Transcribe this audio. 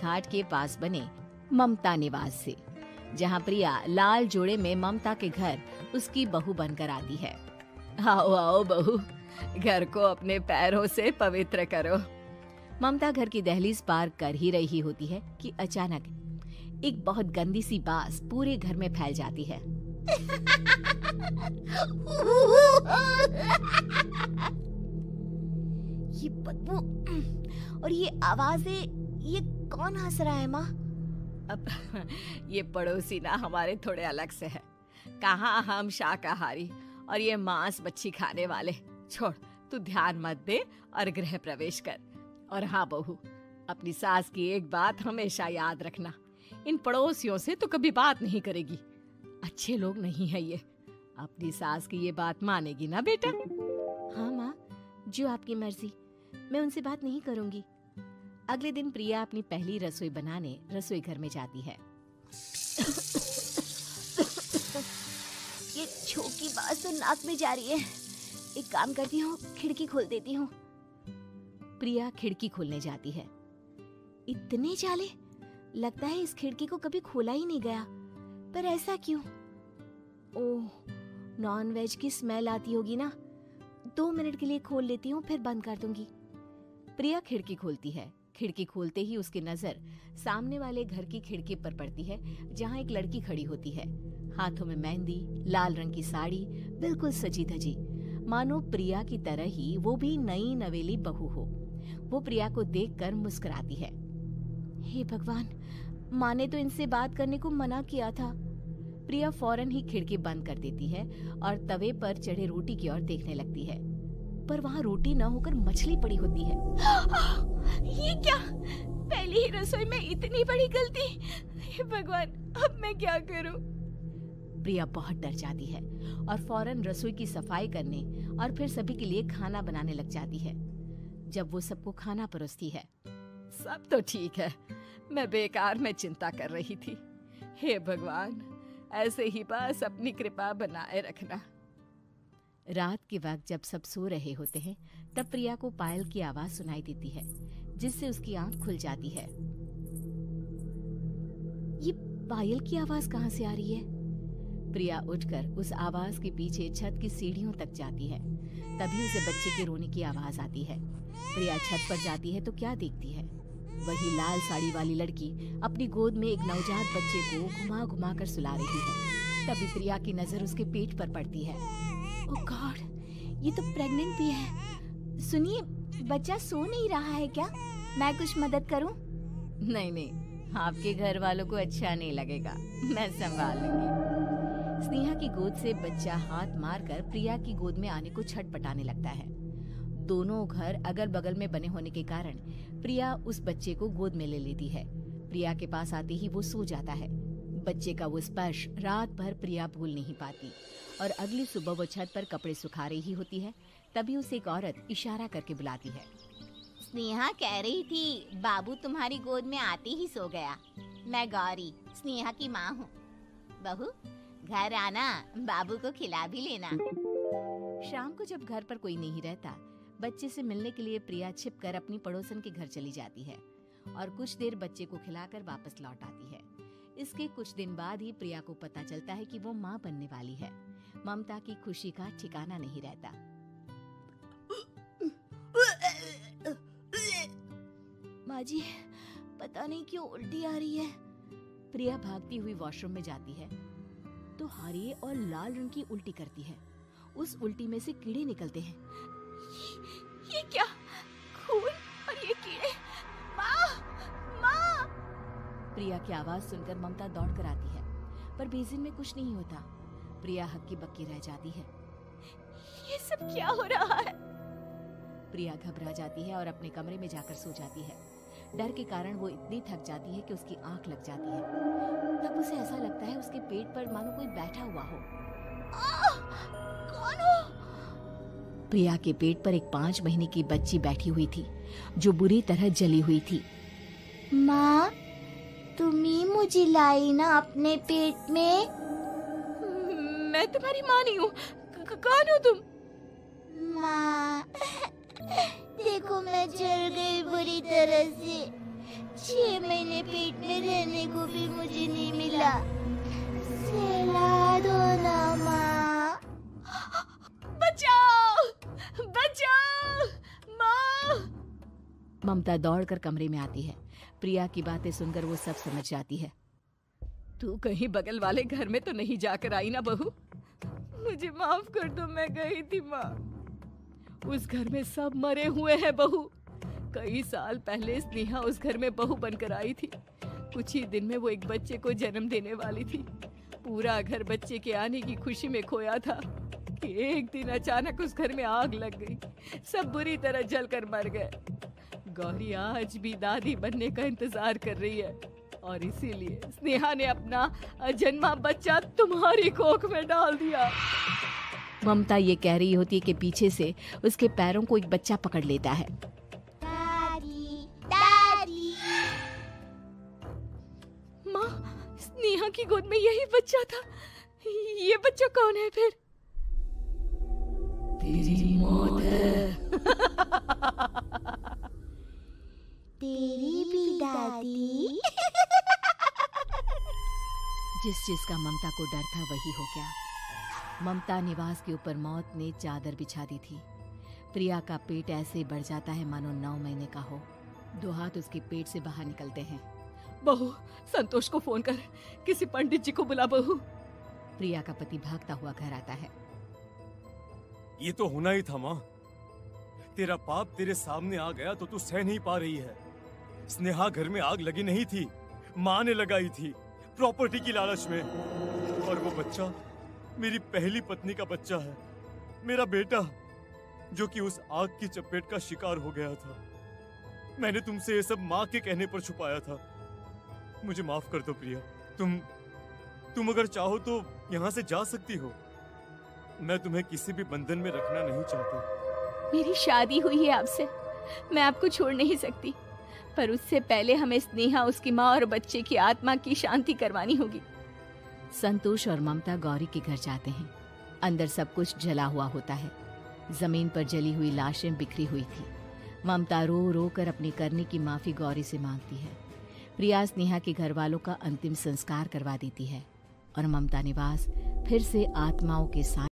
घाट के पास बने ममता निवास से, जहाँ प्रिया लाल जोड़े में ममता के घर उसकी बहू बनकर आती है। आओ आओ बहू, घर को अपने पैरों से पवित्र करो। ममता घर की दहलीज पार कर ही रही होती है कि अचानक एक बहुत गंदी सी बास पूरे घर में फैल जाती है। ये बदबू और ये आवाजें, ये कौन हंस रहा है माँ? अब ये पड़ोसी ना हमारे थोड़े अलग से है। कहाँ हम शाकाहारी और ये मांस मच्छी खाने वाले। छोड़, तू ध्यान मत दे और गृह प्रवेश कर। और हाँ बहू, अपनी सास की एक बात हमेशा याद रखना, इन पड़ोसियों से तो कभी बात नहीं करेगी। अच्छे लोग नहीं है ये। अपनी सास की ये बात मानेगी ना बेटा? हाँ माँ, जो आपकी मर्जी, मैं उनसे बात नहीं करूंगी। अगले दिन प्रिया अपनी पहली रसोई बनाने रसोई घर में जाती है। ये छोकी बात तो नाक में जा रही है। एक काम करती हूँ, खिड़की खोल देती हूँ। प्रिया खिड़की खोलने जाती है। इतने जाले, लगता है इस खिड़की को कभी खोला ही नहीं गया। पर ऐसा क्यों? ओह, नॉन वेज की स्मेल आती होगी ना। 2 मिनट के लिए खोल लेती हूँ, फिर बंद कर दूंगी। प्रिया खिड़की खोलती है। खिड़की खोलते ही उसकी नजर सामने वाले घर की खिड़की पर पड़ती है, जहाँ एक लड़की खड़ी होती है। हाथों में मेहंदी, लाल रंग की साड़ी, बिल्कुल सजी धजी, मानो प्रिया की तरह ही वो भी नई नवेली बहू हो। वो प्रिया को देखकर मुस्कुराती है। हे भगवान, माँ ने तो इनसे बात करने को मना किया था। प्रिया फौरन ही खिड़की बंद कर देती है और तवे पर चढ़े रोटी की ओर देखने लगती है, पर वहाँ रोटी न होकर मछली पड़ी होती है। ये क्या? पहली ही रसोई में इतनी बड़ी गलती। हे भगवान, अब मैं क्या करूं? प्रिया बहुत डर जाती है और फौरन रसोई की सफाई करने और फिर सभी के लिए खाना बनाने लग जाती है। जब वो सबको खाना परोसती है, सब तो ठीक है, मैं बेकार में चिंता कर रही थी। हे भगवान, ऐसे ही बस अपनी कृपा बनाए रखना। रात के वक्त जब सब सो रहे होते हैं, तब प्रिया को पायल की आवाज सुनाई देती है, जिससे उसकी आंख खुल जाती है। ये पायल की आवाज कहाँ से आ रही है? प्रिया उठकर उस आवाज के पीछे छत की सीढ़ियों तक जाती है। तभी उसे बच्चे के रोने की आवाज आती है। प्रिया छत पर जाती है तो क्या देखती है? वही लाल साड़ी वाली लड़की अपनी गोद में एक नवजात बच्चे को घुमा घुमा कर सुला रही है। तभी प्रिया की नजर उसके पेट पर पड़ती है। ओह गॉड, ये तो प्रेग्नेंट भी है। सुनिए, बच्चा सो नहीं रहा है क्या? मैं कुछ मदद करूं? नहीं नहीं, आपके घर वालों को अच्छा नहीं लगेगा, मैं संभाल लूंगी। स्नेहा की गोद से बच्चा हाथ मारकर प्रिया की गोद में आने को छटपटाने लगता है। दोनों घर अगल बगल में बने होने के कारण प्रिया उस बच्चे को गोद में ले लेती है। प्रिया के पास आते ही वो सो जाता है। बच्चे का वो स्पर्श रात भर प्रिया भूल नहीं पाती और अगली सुबह वो छत पर कपड़े सुखा रही होती है। तभी उसे एक औरत इशारा करके बुलाती है। स्नेहा कह रही थी बाबू तुम्हारी गोद में आते ही सो गया। मैं गौरी, स्नेहा की माँ हूँ। बहू, घर आना, बाबू को खिला भी लेना। शाम को जब घर पर कोई नहीं रहता, बच्चे से मिलने के लिए प्रिया छिपकर अपनी पड़ोसन के घर चली जाती है और कुछ देर बच्चे को खिलाकर वापस लौट आती है। इसके कुछ दिन बाद ही प्रिया को पता चलता है कि वो माँ बनने वाली है। ममता की खुशी का ठिकाना नहीं रहता। माँ जी, पता नहीं क्यों उल्टी आ रही है। प्रिया भागती हुई वॉशरूम में जाती है तो हरे और लाल रंग की उल्टी करती है। उस उल्टी में से कीड़े निकलते हैं। ये क्या? खून और ये कीड़े! माँ! माँ! प्रिया की आवाज सुनकर ममता दौड़ कर आती है, पर बेसिन में कुछ नहीं होता। प्रिया हक्की बक्की रह जाती है। ये सब क्या हो रहा है? प्रिया घबरा जाती है और अपने कमरे में जाकर सो जाती है। डर के कारण वो इतनी थक जाती है कि उसकी आंख लग जाती है। तब उसे ऐसा लगता है उसके पेट पर मानो कोई बैठा हुआ हो। कौन हो? प्रिया के पेट पर एक 5 महीने की बच्ची बैठी हुई थी, जो बुरी तरह जली हुई थी। माँ, तुम ही मुझे लाई ना अपने पेट में? मैं तुम्हारी माँ नहीं हूँ। कौन हो तुम? माँ, देखो मैं जल गई बुरी तरह से। 6 महीने पेट में रहने को भी मुझे नहीं मिला। सहला दो ना माँ। बचाओ, बचाओ, माँ। ममता दौड़कर कमरे में आती है। प्रिया की बातें सुनकर वो सब समझ जाती है। तू कहीं बगल वाले घर में तो नहीं जाकर आई ना बहू? मुझे माफ कर दो, मैं गई थी माँ। उस घर में सब मरे हुए हैं बहू। कई साल पहले स्नेहा उस घर में बहू बनकर आई थी। कुछ ही दिन में वो एक बच्चे को जन्म देने वाली थी। पूरा घर बच्चे के आने की खुशी में खोया था कि एक दिन अचानक उस घर में आग लग गई। सब बुरी तरह जलकर मर गए। गौरी आज भी दादी बनने का इंतजार कर रही है और इसीलिए स्नेहा ने अपना अजन्मा बच्चा तुम्हारी कोख में डाल दिया। ममता ये कह रही होती है कि पीछे से उसके पैरों को एक बच्चा पकड़ लेता है। दादी, दादी। माँ, स्नेहा की गोद में यही बच्चा था। ये बच्चा कौन है फिर? तेरी मौत है। तेरी भी दादी। जिस चीज का ममता को डर था वही हो गया। ममता निवास के ऊपर मौत ने चादर बिछा दी थी। प्रिया का पेट ऐसे बढ़ जाता है मानो 9 महीने का हो। 2 हाथ उसके पेट से बाहर निकलते हैं। बहू, संतोष को फोन कर, किसी पंडित जी को बुला बहू। प्रिया का पति भागता हुआ घर आता है। ये तो होना ही था माँ। तेरा पाप तेरे सामने आ गया तो तू सह नहीं पा रही है। स्नेहा घर में आग लगी नहीं थी, माँ ने लगाई थी, प्रॉपर्टी की लालच में। और वो बच्चा मेरी पहली पत्नी का बच्चा है, मेरा बेटा, जो कि उस आग की चपेट का शिकार हो गया था। मैंने तुमसे ये सब माँ के कहने पर छुपाया था। मुझे माफ कर दो प्रिया। तुम अगर चाहो तो यहाँ से जा सकती हो। मैं तुम्हें किसी भी बंधन में रखना नहीं चाहता। मेरी शादी हुई है आपसे, मैं आपको छोड़ नहीं सकती, पर उससे पहले हमें स्नेहा, उसकी माँ और बच्चे की आत्मा की शांति करवानी होगी। संतोष और ममता गौरी के घर जाते हैं। अंदर सब कुछ जला हुआ होता है। जमीन पर जली हुई लाशें बिखरी हुई थी। ममता रो रो कर अपनी करने की माफी गौरी से मांगती है। प्रिया स्नेहा के घर वालों का अंतिम संस्कार करवा देती है और ममता निवास फिर से आत्माओं के साथ